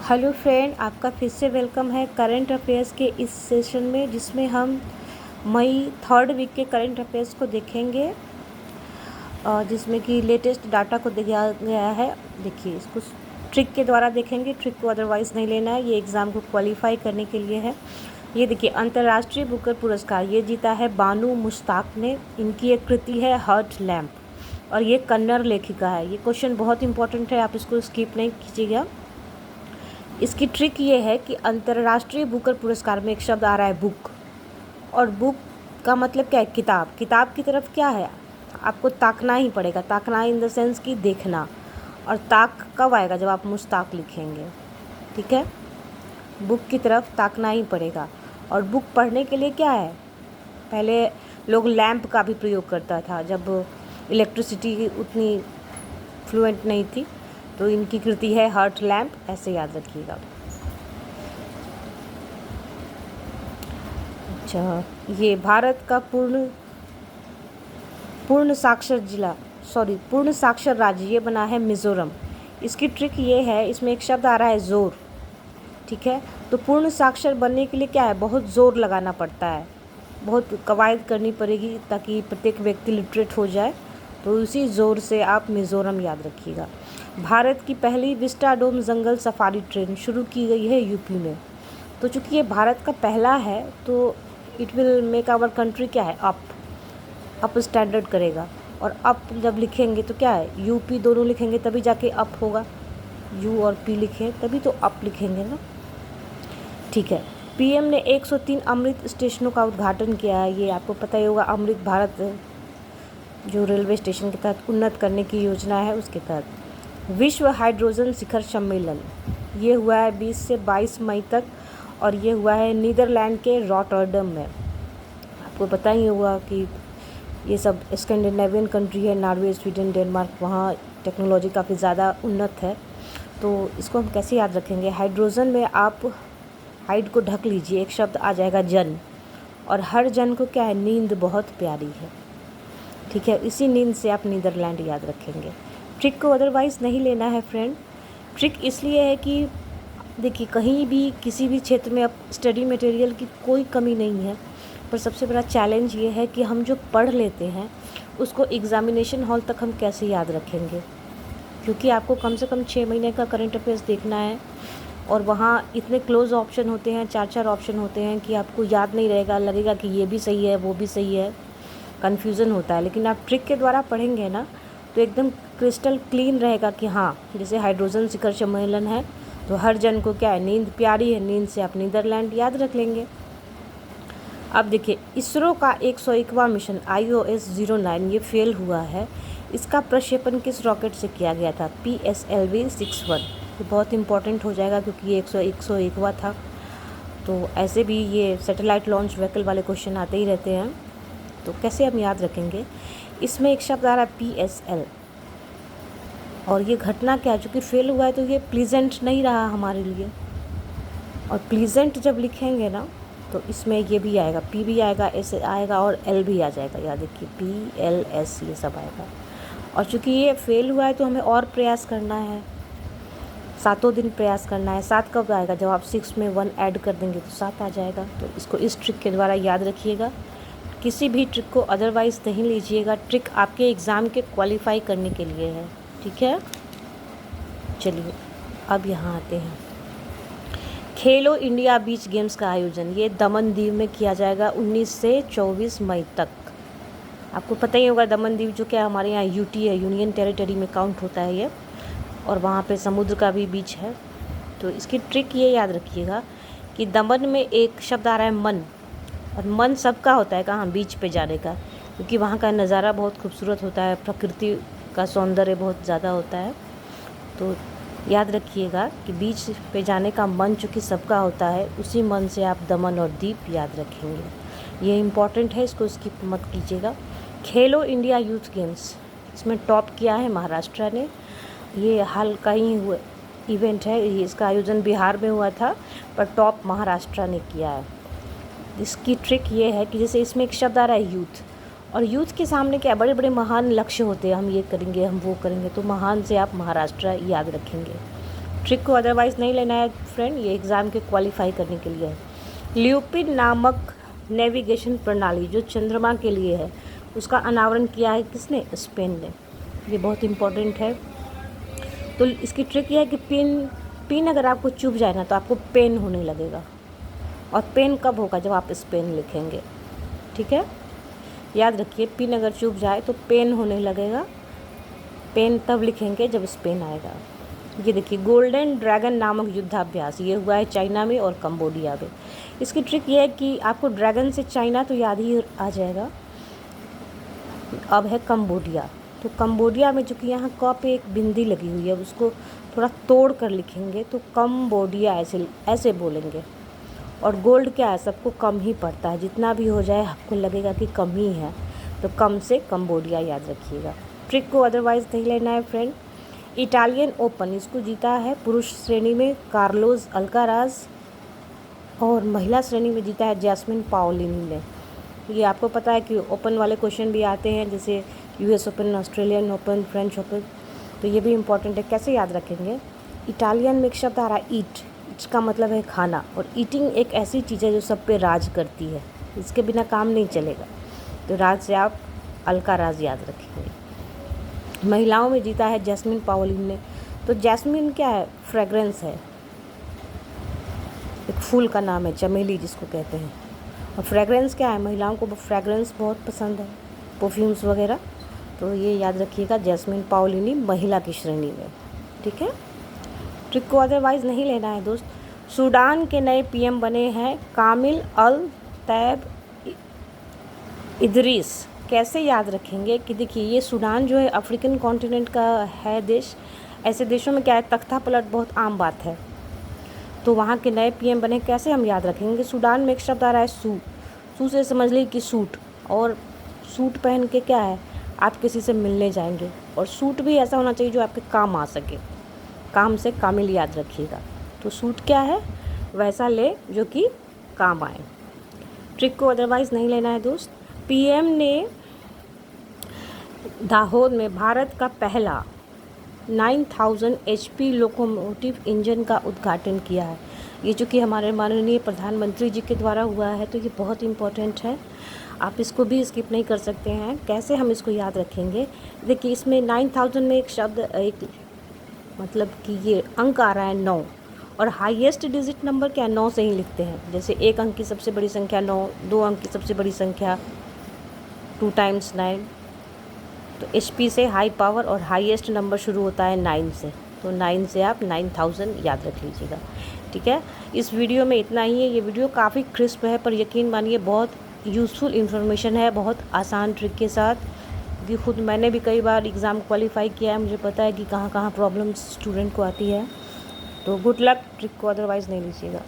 Hello friend, आपका फिर से वेलकम है करंट अफेयर्स के इस सेशन में, जिसमें हम मई 3rd वीक के करंट अफेयर्स को देखेंगे, जिसमें कि लेटेस्ट डाटा को दिखाया गया है। देखिए, इसको ट्रिक के द्वारा देखेंगे, ट्रिक को अदरवाइज़ नहीं लेना है, ये एग्ज़ाम को क्वालिफाई करने के लिए है। ये देखिए, अंतर्राष्ट्रीय बुकर पुरस्कार ये जीता है बानू मुश्ताक ने। इनकी एक कृति है हर्ट लैम्प, और ये कन्नड़ लेखिका है। ये क्वेश्चन बहुत इंपॉर्टेंट है, आप इसको स्किप नहीं कीजिएगा। इसकी ट्रिक ये है कि अंतर्राष्ट्रीय बुकर पुरस्कार में एक शब्द आ रहा है बुक, और बुक का मतलब क्या है? किताब। किताब की तरफ क्या है, आपको ताकना ही पड़ेगा। ताकना इन द सेंस कि देखना, और ताक कब आएगा? जब आप मुश्ताक लिखेंगे, ठीक है। बुक की तरफ ताकना ही पड़ेगा। और बुक पढ़ने के लिए क्या है, पहले लोग लैंप का भी प्रयोग करता था जब इलेक्ट्रिसिटी उतनी फ्लुएंट नहीं थी। तो इनकी कृति है हर्ट लैम्प, ऐसे याद रखिएगा। अच्छा, ये भारत का पूर्ण साक्षर राज्य ये बना है मिज़ोरम। इसकी ट्रिक ये है, इसमें एक शब्द आ रहा है ज़ोर, ठीक है। तो पूर्ण साक्षर बनने के लिए क्या है, बहुत ज़ोर लगाना पड़ता है, बहुत कवायद करनी पड़ेगी ताकि प्रत्येक व्यक्ति लिटरेट हो जाए। तो उसी ज़ोर से आप मिज़ोरम याद रखिएगा। भारत की पहली विस्टाडोम जंगल सफारी ट्रेन शुरू की गई है यूपी में। तो चूँकि ये भारत का पहला है, तो it will make our country क्या है, अप स्टैंडर्ड करेगा। और अप जब लिखेंगे तो क्या है, यूपी दोनों लिखेंगे तभी जाके अप होगा। यू और पी लिखें तभी तो अप लिखेंगे ना, ठीक है। पीएम ने 103 अमृत स्टेशनों का उद्घाटन किया है। ये आपको पता ही होगा, अमृत भारत जो रेलवे स्टेशन के तहत उन्नत करने की योजना है, उसके तहत। विश्व हाइड्रोजन शिखर सम्मेलन ये हुआ है 20 से 22 मई तक, और ये हुआ है नीदरलैंड के रॉटरडम में। आपको पता ही होगा कि ये सब स्कैंडिनेवियन कंट्री है, नॉर्वे, स्वीडन, डेनमार्क, वहाँ टेक्नोलॉजी काफ़ी ज़्यादा उन्नत है। तो इसको हम कैसे याद रखेंगे? हाइड्रोजन में आप हाइड को ढक लीजिए, एक शब्द आ जाएगा जन, और हर जन को क्या है, नींद बहुत प्यारी है, ठीक है। इसी नींद से आप नीदरलैंड याद रखेंगे। ट्रिक को अदरवाइज़ नहीं लेना है फ्रेंड। ट्रिक इसलिए है कि देखिए, कहीं भी किसी भी क्षेत्र में अब स्टडी मटेरियल की कोई कमी नहीं है, पर सबसे बड़ा चैलेंज ये है कि हम जो पढ़ लेते हैं उसको एग्ज़ामिनेशन हॉल तक हम कैसे याद रखेंगे, क्योंकि आपको कम से कम 6 महीने का करंट अफेयर्स देखना है, और वहाँ इतने क्लोज ऑप्शन होते हैं, 4 ऑप्शन होते हैं कि आपको याद नहीं रहेगा, लगेगा कि ये भी सही है वो भी सही है, कन्फ्यूज़न होता है। लेकिन आप ट्रिक के द्वारा पढ़ेंगे ना, तो एकदम क्रिस्टल क्लीन रहेगा कि हाँ, जैसे हाइड्रोजन शिखर सम्मेलन है तो हर जन को क्या है, नींद प्यारी है, नींद से आप नीदरलैंड याद रख लेंगे। अब देखिए, इसरो का 101वां मिशन IOS-09 ये फेल हुआ है। इसका प्रक्षेपण किस रॉकेट से किया गया था? PSLV-61। ये बहुत इंपॉर्टेंट हो जाएगा क्योंकि ये 101वां था। तो ऐसे भी ये सैटेलाइट लॉन्च व्हीकल वाले क्वेश्चन आते ही रहते हैं, तो कैसे हम याद रखेंगे? इसमें एक शब्द आ रहा है PSL, और ये घटना क्या है, चूँकि फेल हुआ है तो ये प्लीजेंट नहीं रहा हमारे लिए। और प्लीजेंट जब लिखेंगे ना, तो इसमें ये भी आएगा, P भी आएगा, S आएगा, और L भी आ जाएगा। याद रखिए, PLS ये सब आएगा। और चूँकि ये फेल हुआ है तो हमें और प्रयास करना है, 7 दिन प्रयास करना है। 7 कब आएगा? जब आप 6 में 1 ऐड कर देंगे तो 7 आ जाएगा। तो इसको इस ट्रिक के द्वारा याद रखिएगा। किसी भी ट्रिक को अदरवाइज़ नहीं लीजिएगा। ट्रिक आपके एग्ज़ाम के क्वालिफाई करने के लिए है, ठीक है। चलिए, अब यहाँ आते हैं। खेलो इंडिया बीच गेम्स का आयोजन ये दमन दीव में किया जाएगा 19 से 24 मई तक। आपको पता ही होगा, दमन दीव जो क्या हमारे यहाँ UT है, यूनियन टेरिटरी में काउंट होता है ये, और वहाँ पे समुद्र का भी बीच है। तो इसकी ट्रिक ये याद रखिएगा कि दमन में एक शब्द आ रहा है मन, और मन सबका होता है कहाँ, बीच पे जाने का, क्योंकि वहाँ का नज़ारा बहुत खूबसूरत होता है, प्रकृति का सौंदर्य बहुत ज़्यादा होता है। तो याद रखिएगा कि बीच पे जाने का मन चूँकि सबका होता है, उसी मन से आप दमन और दीप याद रखेंगे। ये इम्पॉर्टेंट है, इसको स्किप मत कीजिएगा। खेलो इंडिया यूथ गेम्स, इसमें टॉप किया है महाराष्ट्र ने। ये हाल का ही हुआ इवेंट है, इसका आयोजन बिहार में हुआ था, पर टॉप महाराष्ट्र ने किया है। इसकी ट्रिक ये है कि जैसे इसमें एक शब्द आ रहा है यूथ, और यूथ के सामने क्या बड़े बड़े महान लक्ष्य होते हैं, हम ये करेंगे, हम वो करेंगे, तो महान से आप महाराष्ट्र याद रखेंगे। ट्रिक को अदरवाइज़ नहीं लेना है फ्रेंड, ये एग्ज़ाम के क्वालिफाई करने के लिए है। ल्यूपिन नामक नेविगेशन प्रणाली जो चंद्रमा के लिए है, उसका अनावरण किया है किसने? स्पेन ने। ये बहुत इम्पोर्टेंट है। तो इसकी ट्रिक ये है कि पिन अगर आपको चुभ जाए ना तो आपको पेन होने लगेगा, और पेन कब होगा? जब आप स्पेन लिखेंगे, ठीक है, याद रखिए। पिन अगर चुभ जाए तो पेन होने लगेगा, पेन तब लिखेंगे जब स्पेन आएगा। ये देखिए, गोल्डन ड्रैगन नामक युद्धाभ्यास, ये हुआ है चाइना में और कंबोडिया में। इसकी ट्रिक ये है कि आपको ड्रैगन से चाइना तो याद ही आ जाएगा, अब है कंबोडिया। तो कंबोडिया में जो कि यहाँ क पे एक बिंदी लगी हुई है, उसको थोड़ा तोड़ कर लिखेंगे तो कंबोडिया ऐसे बोलेंगे। और गोल्ड क्या है, सबको कम ही पड़ता है, जितना भी हो जाए आपको लगेगा कि कम ही है, तो कम से कंबोडिया याद रखिएगा। ट्रिक को अदरवाइज़ नहीं लेना है फ्रेंड। इटालियन ओपन, इसको जीता है पुरुष श्रेणी में कार्लोस अल्काराज, और महिला श्रेणी में जीता है जैस्मिन पाओलिनी ने। ये आपको पता है कि ओपन वाले क्वेश्चन भी आते हैं, जैसे US open, Australian open, French open, तो ये भी इम्पॉर्टेंट है। कैसे याद रखेंगे? इटालियन में एक शब्द आ रहा है ईट, इसका मतलब है खाना, और ईटिंग एक ऐसी चीज़ है जो सब पे राज करती है, इसके बिना काम नहीं चलेगा, तो राज से आप अल्काराज याद रखेंगे। महिलाओं में जीता है जैस्मिन पाओलिन ने। तो जैस्मिन क्या है? फ्रेगरेंस है, एक फूल का नाम है, चमेली जिसको कहते हैं। और फ्रेगरेंस क्या है? महिलाओं को फ्रेगरेंस बहुत पसंद है, परफ्यूम्स वगैरह, तो ये याद रखिएगा, जैस्मिन पाओलिनी महिला की श्रेणी में, ठीक है। ट्रिक को अदरवाइज़ नहीं लेना है दोस्त। सूडान के नए पीएम बने हैं कामिल अल तैब इदरीस। कैसे याद रखेंगे कि देखिए, ये सूडान जो है अफ्रीकन कॉन्टिनेंट का है देश। ऐसे देशों में क्या है, तख्ता पलट बहुत आम बात है, तो वहाँ के नए पीएम बने, कैसे हम याद रखेंगे? सूडान में एक शब्द आ रहा है सू से समझ लीजिए कि सूट, और सूट पहन के क्या है, आप किसी से मिलने जाएंगे, और सूट भी ऐसा होना चाहिए जो आपके काम आ सके, काम से कामिल याद रखिएगा। तो सूट क्या है? वैसा ले जो कि काम आए। ट्रिक को अदरवाइज़ नहीं लेना है दोस्त। पीएम ने दाहोद में भारत का पहला 9000 HP लोकोमोटिव इंजन का उद्घाटन किया है। ये जो कि हमारे माननीय प्रधानमंत्री जी के द्वारा हुआ है, तो ये बहुत इम्पोर्टेंट है, आप इसको भी स्किप नहीं कर सकते हैं। कैसे हम इसको याद रखेंगे? देखिए, इसमें 9000 में एक शब्द, एक मतलब कि ये अंक आ रहा है 9, और हाईएस्ट डिजिट नंबर क्या है? 9 से ही लिखते हैं। जैसे एक अंक की सबसे बड़ी संख्या 9, 2 अंक की सबसे बड़ी संख्या 2 × 9, तो HP से हाई पावर, और हाईएस्ट नंबर शुरू होता है 9 से, तो 9 से आप 9000 याद रख लीजिएगा, ठीक है। इस वीडियो में इतना ही है। ये वीडियो काफ़ी क्रिस्प है, पर यकीन मानिए बहुत यूज़फुल इन्फॉर्मेशन है, बहुत आसान ट्रिक के साथ, कि खुद मैंने भी कई बार एग्ज़ाम क्वालिफाई किया है, मुझे पता है कि कहाँ कहाँ प्रॉब्लम्स स्टूडेंट को आती है। तो गुड लक। ट्रिक को अदरवाइज़ नहीं लीजिएगा।